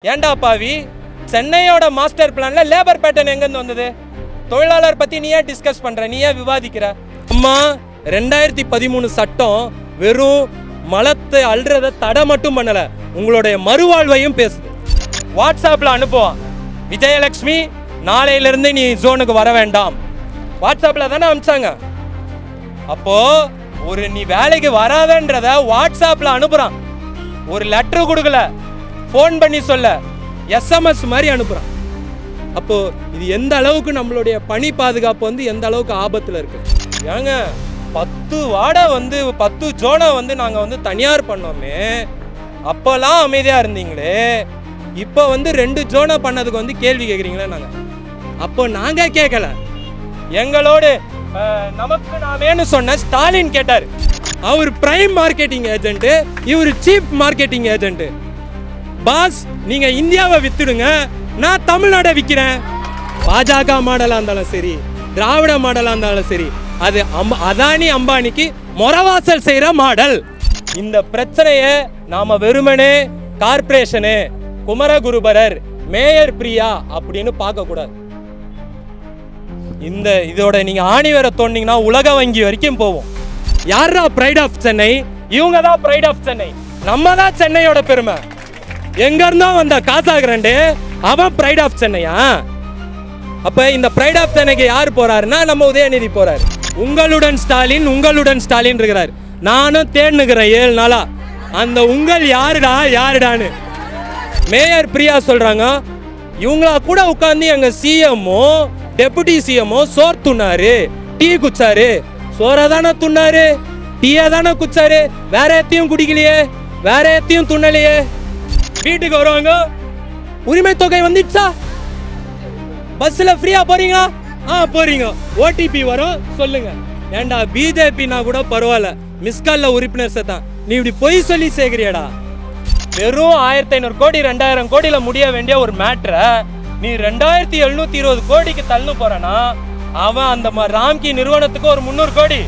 ஏண்டா பாவி, சென்னையோட மாஸ்டர் பிளான்ல லேபர் பேட்டர்ன் எங்கேருந்து வந்தது? தொழிலாளர் பத்தி நீ ஏன் டிஸ்கஸ் பண்ற, நீ ஏன் விவாதிக்கிற? அம்மா 2013 சட்டம் வெறும் மலத்தை அல்றத தடை மட்டும் பண்ணல, உங்களுடைய மறுவாழ்வையும் பேசுது. வாட்ஸ்அப்ல அனுப்புவான், விஜயலட்சுமி நாளையிலிருந்து நீ ஜோனுக்கு வர வேண்டாம். வாட்ஸ்அப்ல தானே அனுப்பிச்சாங்க. அப்போ ஒரு நீ வேலைக்கு வராதன்றத வாட்ஸ்அப்ல அனுப்புறான். ஒரு லெட்டர் கொடுக்கல, ஃபோன் பண்ணி சொல்ல, எஸ்எம்எஸ் மாதிரி அனுப்புறான். அப்போ இது எந்த அளவுக்கு நம்மளுடைய பணி பாதுகாப்பு வந்து எந்த அளவுக்கு ஆபத்துல இருக்கு. ஏங்க 10 வார்டை வந்து 10 ஜோனை வந்து நாங்க வந்து தனியார் பண்ணோமே, அப்பெல்லாம் அமைதியா இருந்தீங்களே, இப்போ வந்து 2 ஜோனை பண்ணதுக்கு வந்து கேள்வி கேட்குறீங்களே. நாங்க அப்போ நாங்க கேட்கல, எங்களோடு நமக்கு நாமேன்னு சொன்ன ஸ்டாலின் கேட்டார். அவர் பிரைம் மார்க்கெட்டிங் ஏஜென்ட், இவர் சீப் மார்க்கெட்டிங் ஏஜென்ட். பாஸ் நீங்க இந்தியாவை வித்துடுங்க, நான் தமிழ்நாடை விற்கிறேன். பாஜக மாடலா இருந்தாலும் சரி, திராவிட மாடலா இருந்தாலும் சரி, அது அதானி அம்பானிக்கு மொரவாசல் செய்யற மாடல். இந்த பிரச்சனையை நாம வெறுமனே கார்பரேஷனு, குமரகுருபரர், மேயர் பிரியா அப்படின்னு பார்க்க கூடாது. இதோட நீங்க ஆணிவர தோண்டிங்கன்னா உலக வங்கி வரைக்கும் போவோம். யாரா பிரைட் ஆஃப் சென்னை? இவங்க தான் பிரைட் ஆஃப் சென்னை. நம்ம தான் சென்னையோட பெருமை. எங்க இருந்தா வந்த காசாகிரண்டு அவன் பிரைட் ஆஃப் சென்னையா? அப்ப இந்த பிரைட் ஆஃப் சென்னைக்கு யார் போறாருன்னா நம்ம உதயநிதி போறாரு. உங்களுடன் ஸ்டாலின், உங்களுடன் ஸ்டாலின் இருக்கிறார். நானும் தேடுகிறேன் 7 நாளா அந்த உங்கள் யாருடா யாருடான்னு. மேயர் பிரியா சொல்றாங்க, இவங்களா கூட உட்காந்து எங்க சிஎம்ஓ டெபுட்டி சிஎம்ஓ சோர் துண்ணாரு, டீ குச்சாரு. சோற தானே துண்ணாரு, டீயை தானே குச்சாரு, வேற எத்தையும் குடிக்கலையே, வேற எத்தையும் துண்ணலையே. வீட்டுக்கு வருவாங்க, உரிமை தொகை வந்துடுச்சா, பஸ்ல ஃப்ரீயா போறீங்களா? போறீங்க, ஓடிபி வரும் சொல்லுங்க. ஏண்டா பிஜேபினா கூட பரவாயில்ல, மிஸ்கால்ல உறுப்பினர் தான், நீ இப்படி பொய் சொல்லி சேர்க்கிறியடா. வெறும் 1500 கோடி 2000 கோடியில முடிய வேண்டிய ஒரு மேட்டரை நீ 2720 கோடிக்கு தள்ளு போறனா, அவன் அந்த ராம்கி நிறுவனத்துக்கு ஒரு 300 கோடி.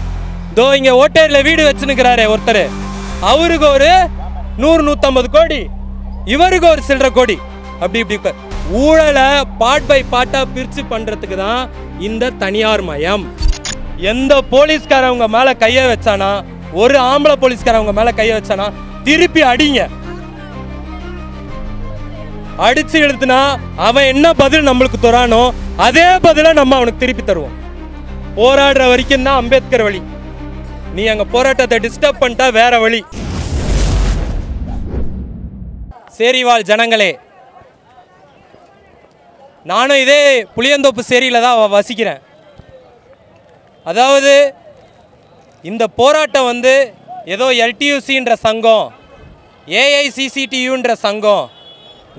தோ இங்க ஓட்டேர்ல வீடு வச்சுனுக்கிறாரே ஒருத்தர், அவருக்கு ஒரு 100-150 கோடி, இவருக்கு ஒரு சில்லற கோடி. அப்படி இப்படி ஊழலை பார்ட் பை பார்ட்டா பிரிச்சு பண்றதுக்கு தான் இந்த தனியார் மயம். எந்த போலீஸ்காரவங்க மேல கைய வச்சானா, ஒரு ஆம்பளை போலீஸ்காரவங்க மேல கைய வச்சானா திருப்பி அடிங்க. அடிச்சு எழுத்துனா அவன் என்ன பதில் நம்மளுக்கு தரானோ அதே பதில நம்ம அவனுக்கு திருப்பி தருவோம். போராடுற வரைக்கும் தான் அம்பேத்கர் வழி. நீ அங்க போராட்டத்தை டிஸ்டர்ப் பண்ணிட்டா வேற வழி. சேரிவாழ் ஜனங்களே, நானும் இதே புளியந்தோப்பு சேரியில தான் வசிக்கிறேன். அதாவது இந்த போராட்டம் வந்து ஏதோ எல்டியூசின்ற சங்கம், ஏஐசிசிடியூன்ற சங்கம்,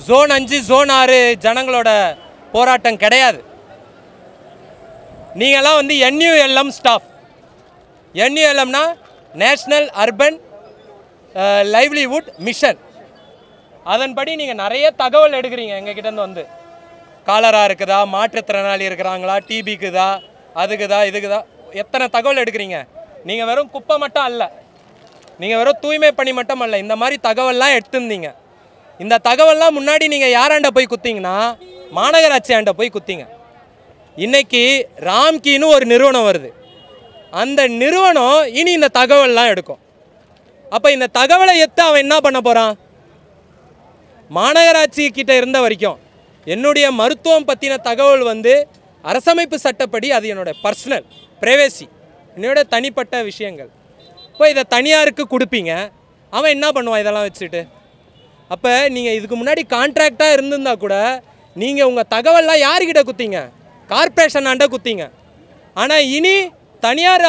ஜோன் 5 ஜோன் 6 ஜனங்களோட போராட்டம் கிடையாது. நீங்கள்லாம் வந்து NULM ஸ்டாஃப். NULMனா நேஷ்னல் அர்பன் லைவ்லிவுட் மிஷன். அதன்படி நீங்கள் நிறைய தகவல் எடுக்கிறீங்க எங்ககிட்டேருந்து. வந்து காலரா இருக்குதா, மாற்றுத்திறனாளி இருக்கிறாங்களா, டிபிக்குதா, அதுக்குதா இதுக்குதா, எத்தனை தகவல் எடுக்கிறீங்க. நீங்கள் வெறும் குப்பை மட்டும் அல்ல, நீங்கள் வெறும் தூய்மை பணி மட்டும் அல்ல, இந்த மாதிரி தகவல்லாம் எடுத்துருந்தீங்க. இந்த தகவல்லாம் முன்னாடி நீங்கள் யாராண்ட போய் குத்திங்கன்னா, மாநகராட்சி ஆண்ட போய் குத்திங்க. இன்னைக்கு ராம்கின்னு ஒரு நிறுவனம் வருது, அந்த நிறுவனம் இனி இந்த தகவல்லாம் எடுக்கும். அப்போ இந்த தகவலை எடுத்து அவன் என்ன பண்ண போகிறான்? மாநகராட்சி கிட்ட இருந்த வரைக்கும் என்னுடைய மருத்துவம் பற்றின தகவல் வந்து அரசமைப்பு சட்டப்படி அது என்னோட பர்சனல் பிரைவேசி, என்னோட தனிப்பட்ட விஷயங்கள். இப்போ இதை தனியாருக்கு கொடுப்பீங்க, அவன் என்ன பண்ணுவான் இதெல்லாம் வச்சுட்டு? அப்போ நீங்கள் இதுக்கு முன்னாடி கான்ட்ராக்டாக இருந்திருந்தா கூட நீங்கள் உங்கள் தகவல்லாம் யார்கிட்ட குத்திங்க? கார்பரேஷன் ஆண்ட குத்திங்க. ஆனால் இனி தனியார்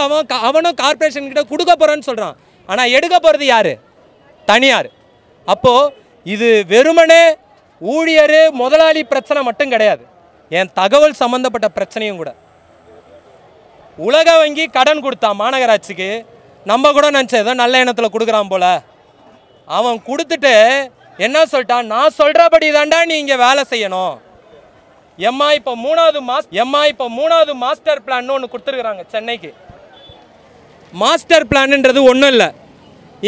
அவனும் கார்பரேஷன்கிட்ட கொடுக்க போகிறான்னு சொல்கிறான். ஆனால் எடுக்க போகிறது யார்? தனியார். அப்போது இது வெறுமனே ஊழியர் முதலாளி பிரச்சனை மட்டும் கிடையாது, என் தகவல் சம்மந்தப்பட்ட பிரச்சனையும் கூட. உலக வங்கி கடன் கொடுத்தான் மாநகராட்சிக்கு, நம்ம கூட நினச்சோம் ஏதோ நல்ல எண்ணத்தில் கொடுக்குறான் போல. அவன் கொடுத்துட்டு என்ன சொல்லிட்டான்? நான் சொல்கிறபடி தாண்டா நீ இங்கே வேலை செய்யணும். எம்மா இப்போ 3வது மாஸ்டர் பிளான் ஒன்று கொடுத்துருக்குறாங்க சென்னைக்கு. மாஸ்டர் பிளான்ன்றது ஒன்றும் இல்லை,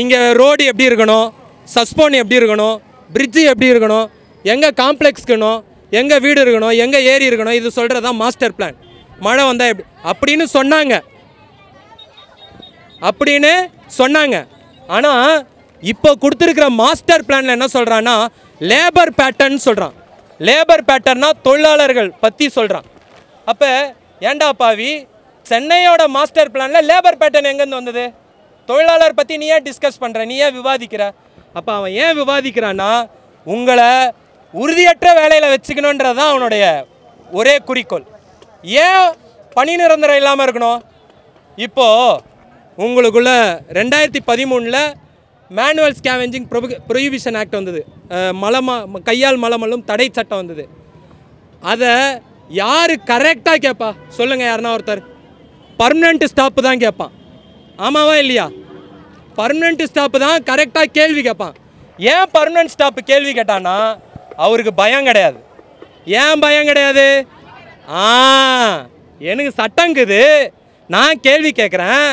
இங்கே ரோடு எப்படி இருக்கணும், சஸ்போன் எப்படி இருக்கணும், பிரிட்ஜு எப்படி இருக்கணும், எங்கே காம்ப்ளெக்ஸ் இருக்கணும், எங்கே வீடு இருக்கணும், எங்கே ஏரி இருக்கணும், இது சொல்கிறது தான் மாஸ்டர் பிளான். மழை வந்தால் எப்படி அப்படின்னு சொன்னாங்க. ஆனால் இப்போ கொடுத்துருக்கிற மாஸ்டர் பிளானில் என்ன சொல்கிறான்னா லேபர் பேட்டர்ன் சொல்கிறான். லேபர் பேட்டர்னா தொழிலாளர்கள் பற்றி சொல்கிறான். அப்போ ஏண்டா பாவி, சென்னையோட மாஸ்டர் பிளானில் லேபர் பேட்டர்ன் எங்கேருந்து வந்தது? தொழிலாளர் பற்றி நீ ஏன் டிஸ்கஸ் பண்ணுற, நீ ஏன் விவாதிக்கிற? அப்போ அவன் ஏன் விவாதிக்கிறான்னா உங்களை உறுதியற்ற வேலையில் வச்சுக்கணுன்றது தான் அவனுடைய ஒரே குறிக்கோள். ஏன் பணி நிரந்தரம் இல்லாமல் இருக்கணும்? இப்போது உங்களுக்குள்ள 2013 மேனுவல் ஸ்கேவெஞ்சிங் ப்ரொஹிபிஷன் ஆக்ட் வந்தது. கையால் மலமல்லும் தடை சட்டம் வந்தது. அதை யார் கரெக்டாக கேட்பா சொல்லுங்கள்? யாருன்னா ஒருத்தர் பர்மனெண்ட் ஸ்டாப்பு தான் கேட்பான். ஆமாவா இல்லையா? பர்மனெண்ட் ஸ்டாப்பு தான் கரெக்டாக கேள்வி கேட்பான். ஏன் பர்மனெண்ட் ஸ்டாப்பு கேள்வி கேட்டான்னா அவருக்கு பயம் கிடையாது. ஏன் பயம் கிடையாது? எனக்கு சட்டங்குது, நான் கேள்வி கேட்குறேன்,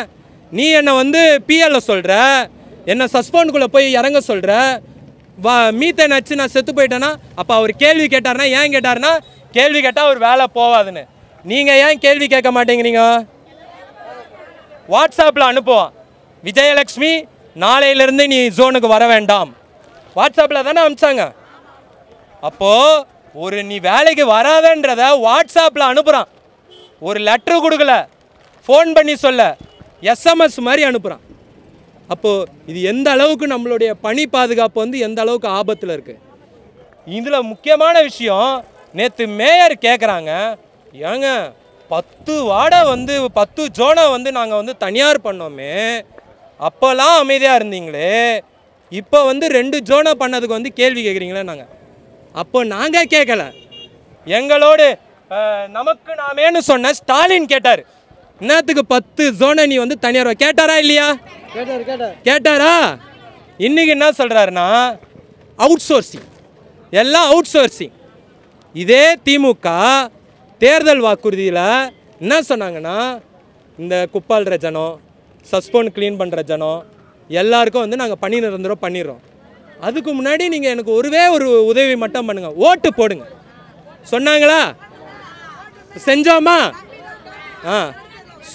நீ என்னை பிஎல்ல சொல்கிற, என்னை சஸ்பெண்டுக்குள்ளே போய் இறங்க சொல்கிற, மீத்தேன் அடிச்சு நான் செத்து போயிட்டேன்னா அப்போ அவர் கேள்வி கேட்டார்னா ஏன் கேட்டார்னா கேள்வி கேட்டால் அவர் வேலை போவாதுன்னு. நீங்கள் ஏன் கேள்வி கேட்க மாட்டேங்கிறீங்க? வாட்ஸ்அப்பில் அனுப்புவான், விஜயலக்ஷ்மி நாளையிலேருந்து நீ ஜோனுக்கு வர வேண்டாம். வாட்ஸ்அப்பில் தானே அனுப்பிச்சாங்க. அப்போது ஒரு நீ வேலைக்கு வராதன்றத வாட்ஸ்அப்பில் அனுப்புகிறான். ஒரு லெட்ரு கொடுக்கல, ஃபோன் பண்ணி சொல்ல, எஸ்எம்எஸ் மாதிரி அனுப்புகிறான். அப்போது இது எந்த அளவுக்கு நம்மளுடைய பணி பாதுகாப்பு எந்த அளவுக்கு ஆபத்தில் இருக்குது. இதில் முக்கியமான விஷயம், நேற்று மேயர் கேட்குறாங்க, ஏங்க 10 வார்டை 10 ஜோனை நாங்கள் தனியார் பண்ணோமே, அப்போல்லாம் அமைதியாக இருந்தீங்களே, இப்போ 2 ஜோனை பண்ணதுக்கு கேள்வி கேட்குறீங்களே. நாங்கள் அப்போ நாங்கள் கேட்கல, எங்களோடு நமக்கு நாமேன்னு சொன்ன ஸ்டாலின் கேட்டார், இன்னத்துக்கு 10 ஜோனை நீ தனியார் கேட்டாரா இல்லையா? கேட்டாரா? இன்னைக்கு என்ன சொல்கிறாருன்னா அவுட் சோர்சிங், எல்லாம் அவுட் சோர்சிங். இதே திமுக தேர்தல் வாக்குறுதியில் என்ன சொன்னாங்கன்னா இந்த குப்பாள்ற ஜனம், சஸ்பெண்ட் க்ளீன் பண்ணுற ஜனம் எல்லாருக்கும் நாங்கள் பணி நிரந்தரம் பண்ணிடுறோம். அதுக்கு முன்னாடி நீங்கள் எனக்கு ஒரு உதவி மட்டும் பண்ணுங்கள், ஓட்டு போடுங்க சொன்னாங்களா? செஞ்சோமா?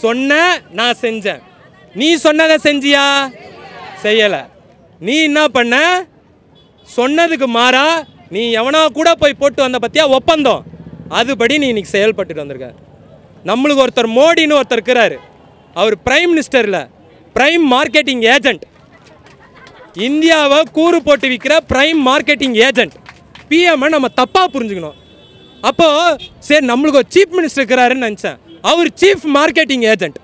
சொன்ன நான் செஞ்சேன். நீ சொன்னதை செஞ்சியா? செய்யலை. நீ என்ன பண்ண? சொன்னதுக்கு மாறா நீ எவனா கூட போய் போட்டு வந்த பற்றியா ஒப்பந்தம், அதுபடி நீ இன்னைக்கு செயல்பட்டு வந்திருக்க. நம்மளுக்கு ஒருத்தர் மோடின்னு ஒருத்தர் இருக்கிறாரு, அவர் பிரைம் மினிஸ்டரில் பிரைம் மார்க்கெட்டிங் ஏஜென்ட், இந்தியாவை கூறு போட்டு விற்கிற பிரைம் மார்க்கெட்டிங் ஏஜென்ட். பிஎம்ஐ நம்ம தப்பாக புரிஞ்சுக்கணும். அப்போது சரி நம்மளுக்கு ஒரு சீஃப் மினிஸ்டர் இருக்கிறாருன்னு நினச்சேன், அவர் சீஃப் மார்க்கெட்டிங் ஏஜென்ட்,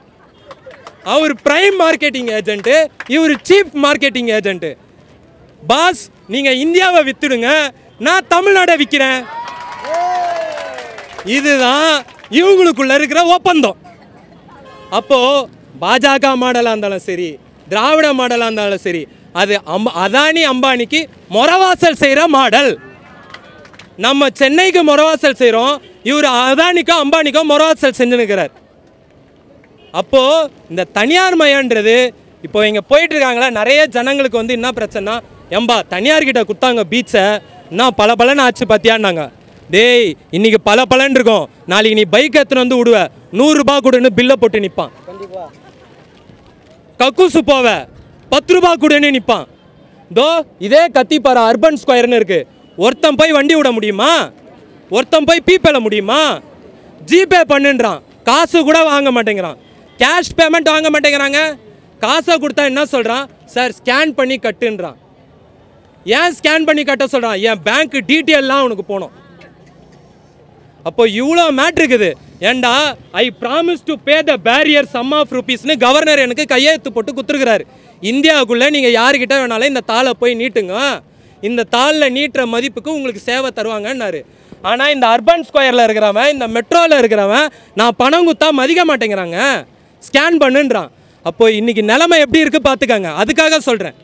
அவர் பிரைம் மார்க்கெட்டிங் ஏஜென்ட்டு, இவர் சீஃப் மார்க்கெட்டிங் ஏஜென்ட்டு. பாஸ் நீங்கள் இந்தியாவை வித்துடுங்க, நான் தமிழ்நாடை விற்கிறேன். இதுதான் இவங்களுக்குள்ள இருக்கிற ஒப்பந்தம். அப்போது பாஜக மாடலாக இருந்தாலும் சரி, திராவிட மாடலாக இருந்தாலும் சரி, அது அதானி அம்பானிக்கு மொரவாசல் செய்கிற மாடல். நம்ம சென்னைக்கு மொரவாசல் செய்கிறோம், இவர் அதானிக்கோ அம்பானிக்கோ மொரவாசல் செஞ்சுன்னுக்கிறார். அப்போது இந்த தனியார் மயன்றது இப்போ இங்கே போயிட்டுருக்காங்களா, நிறைய ஜனங்களுக்கு என்ன பிரச்சனைனா, எம்பா தனியார்கிட்ட கொடுத்தாங்க பீச்சை, நான் பல பலன்னு ஆச்சு பார்த்தியான்னாங்க. டேய் இன்னைக்கு பல பலன் இருக்கும், நாளைக்கு நீ பைக் எடுத்துன்னு விடுவ, 100 ரூபா கொடுன்னு பில்லை போட்டு நிற்பான். கக்கூசு போவ 10 ரூபா கொடுன்னு நிற்பான். தோ இதே கத்திப்பாறை அர்பன் ஸ்கொயர்னு இருக்குது, ஒருத்தன் போய் வண்டி விட முடியுமா? ஒருத்தன் போய் பீப்பேல முடியுமா? ஜிபே பண்ணுன்றான், காசு கூட வாங்க மாட்டேங்கிறான், கேஷ் பேமெண்ட் வாங்க மாட்டேங்கிறாங்க. காசை கொடுத்தா என்ன சொல்கிறான், சார் ஸ்கேன் பண்ணி கட்டுன்றான். ஏன் ஸ்கேன் பண்ணி கட்ட சொல்கிறான்? என் பேங்க் டீட்டெயிலாம் உனக்கு போகணும். அப்போ இவ்வளோ மேட்ரு இருக்குது. ஏண்டா I promise to pay the bearer sum of ருபீஸ்னு கவர்னர் எனக்கு கையெழுத்து போட்டு கொடுத்துருக்கிறாரு. இந்தியாவுக்குள்ளே நீங்கள் யாருக்கிட்ட வேணாலும் இந்த தாளை போய் நீட்டுங்க, இந்த தாளில் நீட்டுற மதிப்புக்கு உங்களுக்கு சேவை தருவாங்கன்னாரு. ஆனால் இந்த அர்பன் ஸ்கொயரில் இருக்கிறவன், இந்த மெட்ரோவில் இருக்கிறவன், நான் பணம் கொடுத்தா மதிக்க மாட்டேங்கிறாங்க, ஸ்கேன் பண்ணுன்றான். அப்போது இன்றைக்கி நிலைமை எப்படி இருக்குது பார்த்துக்காங்க. அதுக்காக சொல்கிறேன்,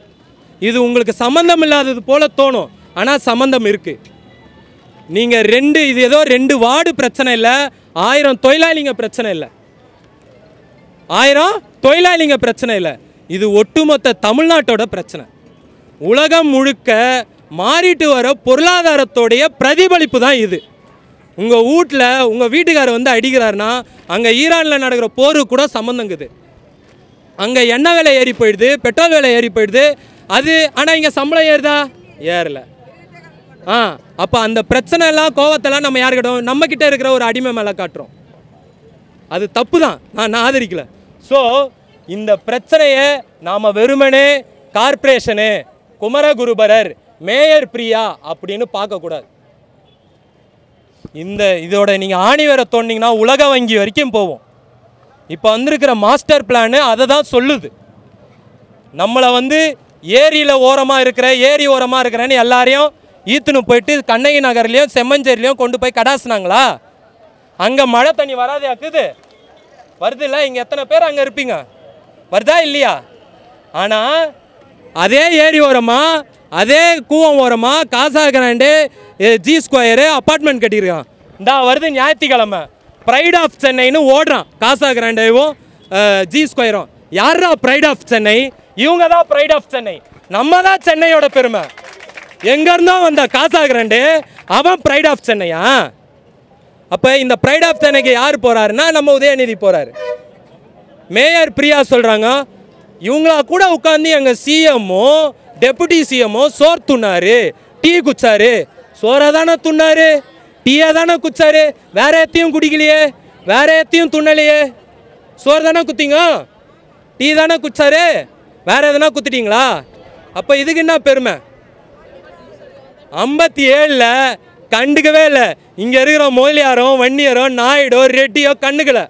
இது உங்களுக்கு சம்மந்தம் இல்லாதது போல் தோணும், ஆனால் சம்மந்தம் இருக்குது. நீங்கள் இது ஏதோ 2 வார்டு பிரச்சனை இல்லை, 1000 தொழிலாளிங்க பிரச்சனை இல்லை, 1000 தொழிலாளிங்க பிரச்சனை இல்லை, இது ஒட்டுமொத்த தமிழ்நாட்டோட பிரச்சனை. உலகம் முழுக்க மாறிட்டு வர பொருளாதாரத்தோடைய பிரதிபலிப்பு தான் இது. உங்கள் வீட்டில் உங்கள் வீட்டுக்காரர் வந்து அடிக்கிறாருன்னா அங்கே ஈரானில் நடக்கிற போருக்கு கூட சம்மந்தங்குது. அங்கே எண்ணெய் விலை ஏறி போயிடுது, பெட்ரோல் விலை ஏறி போயிடுது. அது ஆனால் இங்கே சம்பளம் ஏறுதா? ஏறலை. அப்போ அந்த பிரச்சனை எல்லாம் கோவத்தெல்லாம் நம்ம யாருக்கிட்டோம்? நம்மக்கிட்ட இருக்கிற ஒரு அடிமை மேலே காட்டுறோம். அது தப்பு தான், நான் ஆதரிக்கல. ஸோ இந்த பிரச்சனையை நாம் வெறுமனே கார்ப்பரேஷனு, குமரகுருபரர், மேயர் பிரியா அப்படின்னு பார்க்கக்கூடாது. இதோட நீங்கள் ஆணி வேற தோண்டிங்கன்னா உலக வங்கி வரைக்கும் போவோம். இப்போ வந்திருக்கிற மாஸ்டர் பிளானு அதை தான் சொல்லுது. நம்மளை வந்து ஏரி ஓரமாக இருக்கிறேன்னு எல்லாரையும் ஈத்துன்னு போயிட்டு கண்ணகி நகர்லேயும் செம்மஞ்சேரிலையும் கொண்டு போய் கடாசுனாங்களா? அங்கே மழை தண்ணி வராதே ஆக்குது, வருது இல்லை? இங்கே எத்தனை பேர் அங்கே இருப்பீங்க? வருதா இல்லையா? ஆனால் அதே ஏரி ஓரமாக, அதே கூவம் ஓரமாக காசா கிராண்டு, ஜி ஸ்கொயரு அப்பார்ட்மெண்ட் கட்டியிருக்கான். இந்தா வருது ஞாயிற்றுக்கிழமை ப்ரைட் ஆஃப் சென்னைன்னு ஓடுறான். காசா கிராண்டேவும் ஜி ஸ்கொயரும். யாரா ப்ரைட் ஆஃப் சென்னை? இவங்க தான் ப்ரைட் ஆஃப் சென்னை. நம்ம தான் சென்னையோட பெருமை. எங்கேருந்தோ வந்த காசா கிராண்டு அவன் ப்ரைட் ஆஃப் சென்னையா? அப்போ இந்த ப்ரைட் ஆஃப் சென்னைக்கு யார் போகிறாருன்னா நம்ம உதயநிதி போகிறாரு. மேயர் பிரியா சொல்கிறாங்க, இவங்களா கூட உட்காந்து எங்கள் சிஎம்மோ டெபுட்டி சிஎம்மோ சோறு துண்ணாரு, டீ குச்சாரு. சோறை தானே துண்ணாரு, டீயை தானே குச்சாரு, வேற எத்தையும் குடிக்கலையே, வேற எத்தையும் துண்ணலையே. சோறு தானே குத்திங்க, டீ தானே குச்சாரு, வேற எதனா குத்திட்டீங்களா? அப்போ இதுக்கு என்ன பெருமை? 57ல் கண்டுக்கவே இல்லை. இங்கே இருக்கிற மொழியாரும் வன்னியரோ நாயுடோ ரெட்டியோ கண்டுக்கலை.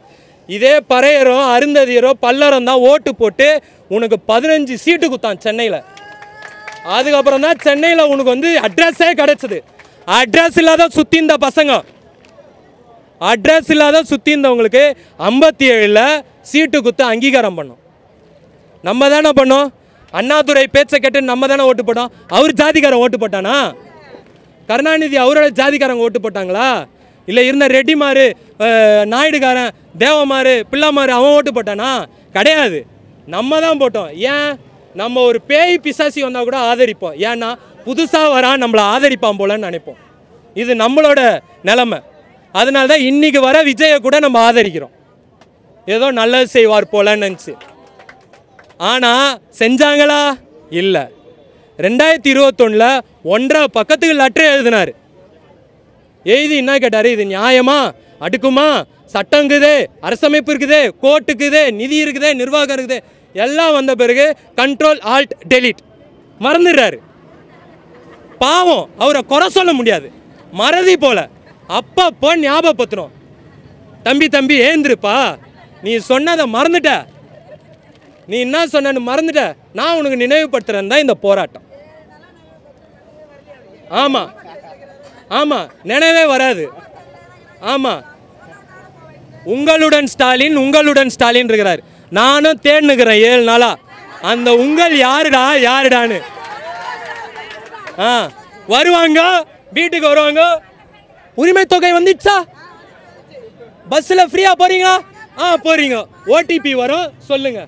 இதே பறையரோ அருந்ததியரோ பல்லரம் தான் ஓட்டு போட்டு உனக்கு 15 சீட்டு குத்தான் சென்னையில். அதுக்கப்புறம் தான் சென்னையில் உனக்கு வந்து அட்ரஸே கிடச்சிது. அட்ரஸ் இல்லாத சுற்றி இந்த பசங்க, அட்ரஸ் இல்லாத சுற்றி இருந்தவங்களுக்கு 57ல் சீட்டு குத்து அங்கீகாரம் பண்ணோம். நம்ம தானே பண்ணோம். அண்ணாதுரை பேச்சை கேட்டு நம்ம தானே ஓட்டு போட்டோம். அவர் ஜாதிக்காரன் ஓட்டு போட்டானா? கருணாநிதி அவரோட ஜாதிக்காரங்க ஓட்டு போட்டாங்களா? இல்லை இருந்த ரெட்டிமாரு, நாயுடுகாரன், தேவமாரு, பிள்ளைமாரு அவன் ஓட்டு போட்டானா? கிடையாது, நம்ம தான் போட்டோம். ஏன்? நம்ம ஒரு பேய் பிசாசி வந்தால் கூட ஆதரிப்போம். ஏன்னா புதுசாக வரான், நம்மளை ஆதரிப்பான் போலன்னு நினைப்போம். இது நம்மளோட நிலைமை. அதனால தான் இன்றைக்கி வர விஜயை கூட நம்ம ஆதரிக்கிறோம். ஏதோ நல்லது செய்வார் போலன்னு நினச்சி. ஆனால் செஞ்சாங்களா? இல்லை. 2021ல் 1.5 பக்கத்துக்கு லெட்டர் எழுதினார். எழுதி என்ன கேட்டார்? இது நியாயமா, அடுக்குமா, சட்டம் இருக்குது, அரசமைப்பு இருக்குது, கோர்ட்டு இருக்குது, நிதி இருக்குது, நிர்வாகம் இருக்குது, எல்லாம் வந்த பிறகு கண்ட்ரோல் ஆல்ட் டெலிட் மறந்துடுறாரு. பாவம், அவரை குறை சொல்ல முடியாது, மறதி போல. அப்பப்போ ஞாபகப்படுத்தணும். தம்பி ஏந்திருப்பா, நீ சொன்னதை மறந்துட்ட, நீ என்ன சொன்னு மறந்துட்ட, நான் உனக்கு நினைவுபடுத்துறேன் தான் இந்த போராட்டம். ஆமாம், நினைவே வராது. ஆமாம், உங்களுடன் ஸ்டாலின் இருக்கிறார். நானும் தேடுனுக்கிறேன் 7 நாளா அந்த உங்கள் யாருடான்னு. வருவாங்க, வீட்டுக்கு வருவாங்க. உரிமை தொகை வந்துச்சா? பஸ்ஸில் ஃப்ரீயாக போகிறீங்களா? போகிறீங்க. ஓடிபி வரும், சொல்லுங்க.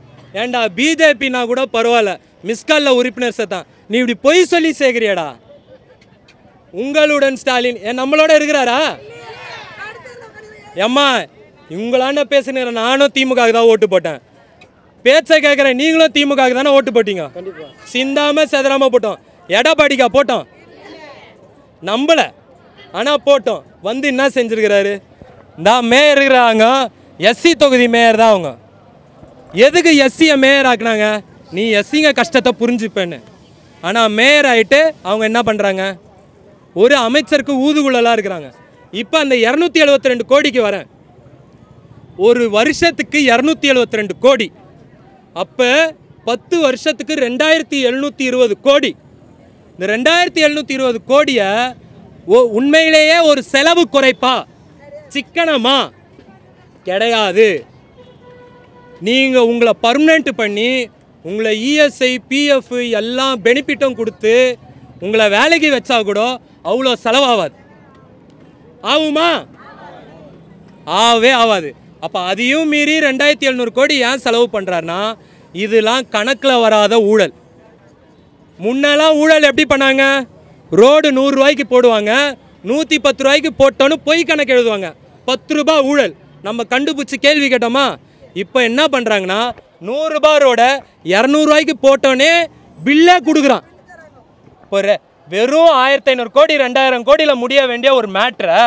ஏண்டா பிஜேபினா கூட பரவாயில்ல, மிஸ்காலில் உறுப்பினர் சேர்த்தான், நீ இப்படி பொய் சொல்லி சேர்க்கிறியாடா? உங்களுடன் ஸ்டாலின் நம்மளோட இருக்கிறாரா? ஏம்மா இவங்களாண்ட பேசுகிற, நானும் திமுக தான் ஓட்டு போட்டேன். பேச்சை கேட்குறேன், நீங்களும் திமுக தானே ஓட்டு போட்டீங்க. சிந்தாமல் செதறாமல் போட்டோம். எடப்பாடிக்கா போட்டோம்? நம்பலை, ஆனால் போட்டோம். வந்து என்ன செஞ்சுருக்கிறாரு? இந்த மேயர் இருக்கிறாங்க, எஸ்சி தொகுதி மேயர் தான் அவங்க. எதுக்கு எஸ்சியை மேயர் ஆக்குனாங்க? நீ எஸ்சிங்க கஷ்டத்தை புரிஞ்சுப்பேன்னு. ஆனால் மேயர் ஆகிட்டு அவங்க என்ன பண்ணுறாங்க? ஒரு அமைச்சருக்கு ஊதுகுழலாக இருக்கிறாங்க. இப்போ அந்த 272 கோடிக்கு வரேன். ஒரு வருஷத்துக்கு 272 கோடி. அப்போ 10 வருஷத்துக்கு 2720 கோடி. இந்த 2720 கோடியை உண்மையிலேயே ஒரு செலவு குறைப்பா, சிக்கனமா? கிடையாது. நீங்கள் உங்களை பர்மனெண்ட் பண்ணி உங்களை இஎஸ்ஐ பிஎஃப் எல்லாம் பெனிஃபிட்டும் கொடுத்து உங்களை வேலைக்கு வச்சா கூட அவ்வளோ செலவாகாது. ஆகுமா? ஆகவே ஆகாது. அப்போ அதையும் மீறி 2700 கோடி ஏன் செலவு பண்ணுறாருன்னா, இதெல்லாம் கணக்கில் வராத ஊழல். முன்னெல்லாம் ஊழல் எப்படி பண்ணாங்க? ரோடு 100 ரூபாய்க்கு போடுவாங்க, 110 ரூபாய்க்கு போட்டோன்னு பொய் கணக்கு எழுதுவாங்க. 10 ரூபாய் ஊழல் நம்ம கண்டுபிடிச்சி கேள்வி கேட்டோமா? இப்போ என்ன பண்ணுறாங்கன்னா 100 ரூபாய் ரோட 200 ரூபாய்க்கு போட்டோன்னே பில்லே கொடுக்குறான். ஒரு வெறும் 1500 கோடி 2000 கோடியில் முடிய வேண்டிய ஒரு மேட்ரை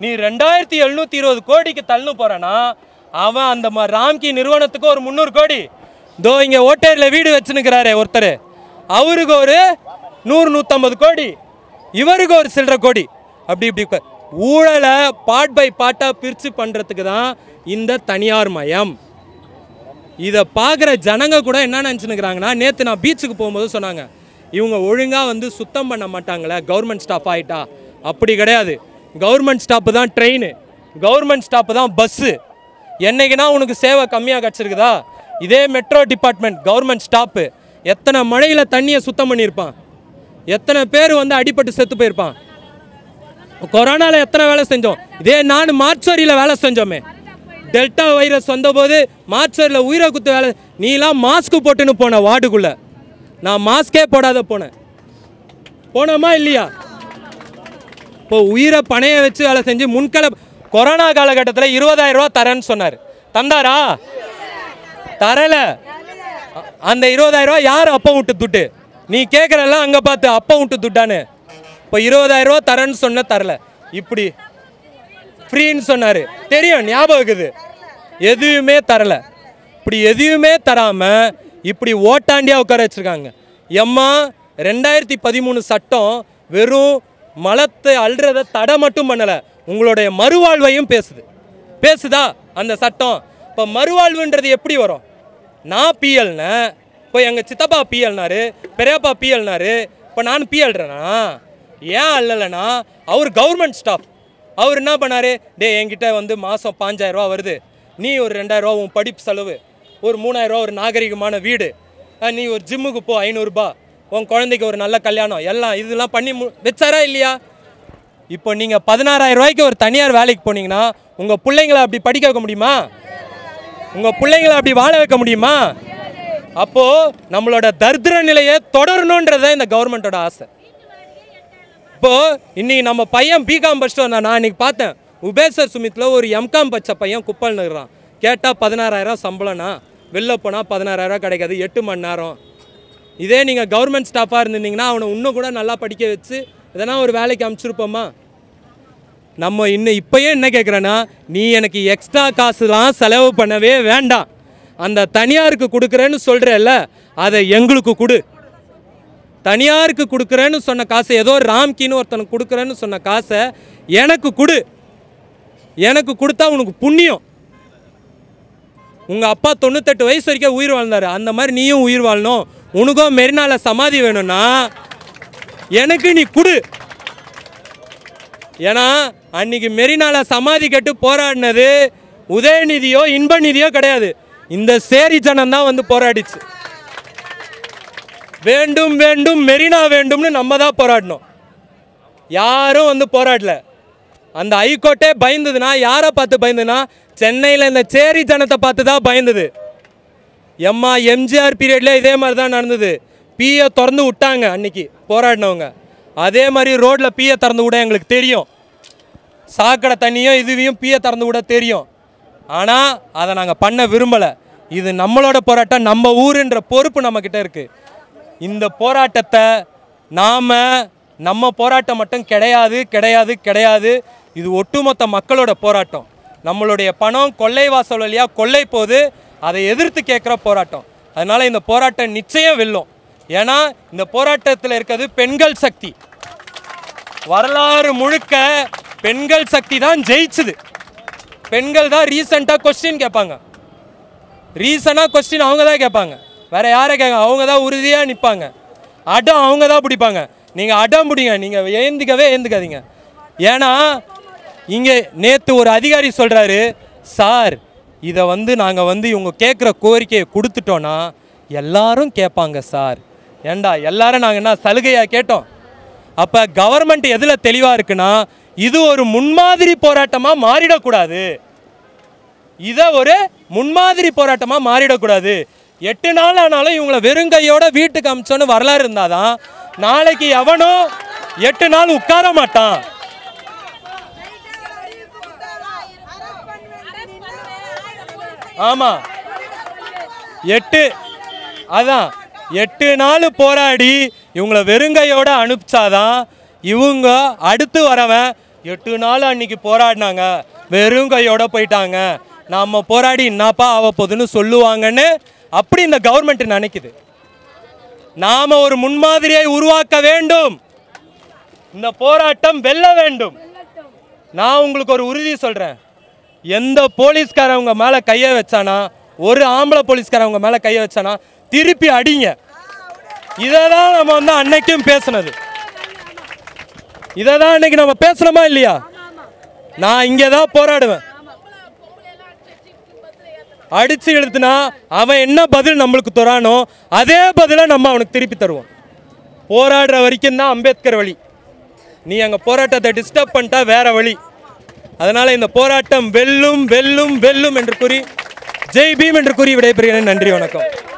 நீ 2720 கோடிக்கு தள்ளு போகிறேன்னா அவன் அந்த ராம்கி நிறுவனத்துக்கு ஒரு 300 கோடி, தோ இங்கே ஓட்டேரியில் வீடு வச்சுன்னுக்கிறாரே ஒருத்தர், அவருக்கு ஒரு 100-150 கோடி, இவருக்கு ஒரு சில்லற கோடி. அப்படி இப்படி ஊழலை பார்ட் பை பார்ட்டாக பிரித்து பண்ணுறதுக்கு தான் இந்த தனியார் மயம். இதை பார்க்குற ஜனங்க கூட என்ன நினச்சினுக்கிறாங்கன்னா, நேற்று நான் பீச்சுக்கு போகும்போது சொன்னாங்க, இவங்க ஒழுங்காக வந்து சுத்தம் பண்ண மாட்டாங்களே கவர்மெண்ட் ஸ்டாஃப் ஆகிட்டா. அப்படி கிடையாது. கவர்மெண்ட் ஸ்டாப்பு தான் ட்ரெயின், கவர்மெண்ட் ஸ்டாப்பு தான் பஸ்ஸு. என்னைக்குன்னா உனக்கு சேவை கம்மியாக கிடச்சிருக்குதா? இதே மெட்ரோ டிபார்ட்மெண்ட் கவர்மெண்ட் ஸ்டாப்பு எத்தனை மழையில் தண்ணியை சுத்தம் பண்ணியிருப்பான், எத்தனை பேர் வந்து அடிபட்டு செத்து போயிருப்பான். கொரோனாவில் எத்தனை வேலை செஞ்சோம். இதே நான் மார்ச்சுவரியில் வேலை செஞ்சோமே, டெல்டா வைரஸ் வந்தபோது மார்ச்சுவரியில் உயிரை குத்து வேலை. நீலாம் மாஸ்க்கு போட்டுன்னு போன வார்டுக்குள்ளே, நான் மாஸ்கே போடாத போனோமா இல்லையா? இப்போ உயிரை பணைய வச்சு வேலை செஞ்சு முன்கள கொரோனா காலகட்டத்தில் 20,000 ரூபா தரேன்னு சொன்னார். தந்தாரா? தரல. அந்த 20,000 ரூபா யார் அப்பா விட்டு துட்டு? நீ கேட்குறலாம் அங்கே பார்த்து அப்பா விட்டு துட்டான்னு. இப்போ 20,000 ரூபா தரேன்னு சொன்ன தரல. இப்படி ஃப்ரீன்னு சொன்னார், தெரியும், ஞாபகம் இருக்குது. எதுவுமே தரல. இப்படி எதுவுமே தராமல் இப்படி ஓட்டாண்டியாக உட்கார வச்சுருக்காங்க. எம்மா 2013 சட்டம் வெறும் மலத்தை அல்றதை தடை மட்டும் பண்ணலை, உங்களுடைய மறுவாழ்வையும் பேசுதா அந்த சட்டம்? இப்போ மறுவாழ்வுன்றது எப்படி வரும்? நான் பிஎல்னா, இப்போ எங்கள் சித்தப்பா பிஎல்னாரு, பெரியப்பா பிஎல்னாரு, இப்போ நான் பிஎல்றேனா? ஏன் அல்லலைன்னா அவர் கவர்மெண்ட் ஸ்டாஃப். அவர் என்ன பண்ணார், என்கிட்ட வந்து மாதம் 5,000 ரூபா வருது, நீ ஒரு 2,000 ரூபா உன் படிப்பு செலவு, ஒரு 3,000 ரூபா ஒரு நாகரிகமான வீடு, நீ ஒரு ஜிம்முக்கு போ 500 ரூபா, உன் குழந்தைக்கு ஒரு நல்ல கல்யாணம், எல்லாம் இதெல்லாம் பண்ணி வச்சாரா இல்லையா? இப்போ நீங்கள் 16,000 ரூபாய்க்கு ஒரு தனியார் வேலைக்கு போனீங்கன்னா உங்கள் பிள்ளைங்களை அப்படி படிக்க வைக்க முடியுமா? உங்கள் பிள்ளைங்களை அப்படி வாழ வைக்க முடியுமா? அப்போது நம்மளோட தரித்திர நிலையை தொடரணுன்றதை இந்த கவர்மெண்ட்டோட ஆசை. இப்போது இன்னைக்கு நம்ம பையன் பிகாம் படிச்சுட்டு வந்தான். நான் இன்னைக்கு பார்த்தேன், உபேசர் சுமித்தில் ஒரு எம்காம் பச்ச பையன் குப்பல் நிற்கிறான். கேட்டால் 16,000 சம்பளம்னா, வெளில போனால் 16,000 கிடைக்காது, 8 மணி நேரம். இதே நீங்கள் கவர்மெண்ட் ஸ்டாஃபாக இருந்திருந்தீங்கன்னா அவனை இன்னும் கூட நல்லா படிக்க வச்சு எதனா ஒரு வேலைக்கு அனுப்பிச்சிருப்போமா? நம்ம இப்போயே என்ன கேட்குறேன்னா, நீ எனக்கு எக்ஸ்ட்ரா காசுலாம் செலவு பண்ணவே வேண்டாம், அந்த தனியாருக்கு கொடுக்குறேன்னு சொல்கிறேல்ல அதை எங்களுக்கு கொடு. தனியாருக்கு கொடுக்குறேன்னு சொன்ன காசை, ஏதோ ராம்கின்னு ஒருத்தனுக்கு கொடுக்குறேன்னு சொன்ன காசை எனக்கு கொடு. எனக்கு கொடுத்தா உனக்கு புண்ணியம். உங்கள் அப்பா 98 வயசு வரைக்கும் உயிர் வாழ்ந்தார், அந்த மாதிரி நீயும் உயிர் வாழணும். உனக்கும் மெரினால சமாதி வேணும்னா எனக்கு நீ கொடு. ஏன்னா அன்னைக்கு மெரினால சமாதி கட்டு போராடினது உதயநிதியோ இன்ப நிதியோ கிடையாது, இந்த சேரி ஜனம் தான் வந்து போராடிச்சு. வேண்டும் வேண்டும் மெரினா வேண்டும்னு நம்ம தான் போராடணும், யாரும் வந்து போராடல. அந்த ஹைகோர்ட்டே பயந்ததுன்னா யாரை பார்த்து பயந்துன்னா, சென்னையில் இந்த சேரி ஜனத்தை பார்த்து தான் பயந்தது. எம்மா எம்ஜிஆர் பீரியட்ல இதே மாதிரி தான் நடந்தது. பிஏ திறந்து விட்டாங்க அன்னைக்கு போராடினவங்க, அதே மாதிரி ரோட்டில் பிஏ திறந்து விட எங்களுக்கு தெரியும். சாக்கடை தண்ணியும் இதுவையும் பிஏ திறந்து விட தெரியும். ஆனால் அதை நாங்கள் பண்ண விரும்பலை. இது நம்மளோட போராட்டம், நம்ம ஊருன்ற பொறுப்பு நம்மக்கிட்ட இருக்குது. இந்த போராட்டத்தை நம்ம போராட்டம் மட்டும் கிடையாது கிடையாது கிடையாது, இது ஒட்டுமொத்த மக்களோட போராட்டம். நம்மளுடைய பணம் கொள்ளை வாசல் வழியாக கொள்ளை போது, அதை எதிர்த்து கேட்குற போராட்டம். அதனால் இந்த போராட்டம் நிச்சயம் வெல்லும். ஏன்னா இந்த போராட்டத்தில் இருக்கிறது பெண்கள் சக்தி. வரலாறு முழுக்க பெண்கள் சக்தி தான் ஜெயிச்சுது. பெண்கள் தான் ரீசெண்டாக கொஸ்டின் கேட்பாங்க, ரீசனாக கொஸ்டின் அவங்க தான் கேட்பாங்க, வேறு யாரை கேட்க? அவங்க தான் உறுதியாக நிற்பாங்க, அடம் அவங்க தான் பிடிப்பாங்க. நீங்கள் அடம் பிடிங்க, நீங்கள் ஏந்துக்காதீங்க. ஏன்னா இங்கே நேற்று ஒரு அதிகாரி சொல்கிறாரு, சார் இதை வந்து நாங்கள் வந்து இவங்க கேட்குற கோரிக்கையை கொடுத்துட்டோன்னா எல்லாரும் கேட்பாங்க சார். ஏண்டா எல்லாரும் நாங்கள் என்ன சலுகையாக கேட்டோம்? அப்போ கவர்மெண்ட் எதில் தெளிவாக இருக்குன்னா, இது ஒரு முன்மாதிரி போராட்டமாக மாறிடக்கூடாது, இதை ஒரு முன்மாதிரி போராட்டமாக மாறிடக்கூடாது. 8 நாள் ஆனாலும் இவங்களை வெறுங்கையோட வீட்டுக்கு அமிச்சோன்னு வரலாறு இருந்தால் தான் நாளைக்கு எவனோ 8 நாள் உட்கார மாட்டான். ஆமா 8 நாள் போராடி இவங்கள வெறுங்கையோட அனுப்பிச்சாதான் இவங்க அடுத்து வரவன் 8 நாள் அன்னைக்கு போராடினாங்க வெறுங்கையோட போயிட்டாங்க, நாம போராடி என்னப்பா ஆக போகுதுன்னு சொல்லுவாங்கன்னு அப்படி இந்த கவர்மெண்ட் நினைக்குது. நாம ஒரு முன்மாதிரியை உருவாக்க வேண்டும். இந்த போராட்டம் வெல்ல வேண்டும். நான் உங்களுக்கு ஒரு உறுதி சொல்றேன், எந்த போலீஸ்காரவங்க மேல கையை வச்சானா, ஒரு ஆம்பளை போலீஸ்காரவங்க மேல கையை வச்சானா திருப்பி அடிங்க. இதைதான் நம்ம அன்னைக்கும் பேசுனது. இதைதான் அன்னைக்கு நம்ம பேசணுமா இல்லையா? நான் இங்கதான் போராடுவேன். அடிச்சு எழுத்துனா அவன் என்ன பதில் நம்மளுக்கு தரானோ அதே பதில நம்ம அவனுக்கு திருப்பி தருவோம். போராடுற வரைக்கும் தான் அம்பேத்கர் வழி. நீ அங்க போராட்டத்தை டிஸ்டர்ப் பண்ணிட்டா வேற வழி. அதனால இந்த போராட்டம் வெல்லும் வெல்லும் வெல்லும் என்று கூறி ஜெய் பீம் என்று கூறி விடைபெறுகிறேன். நன்றி, வணக்கம்.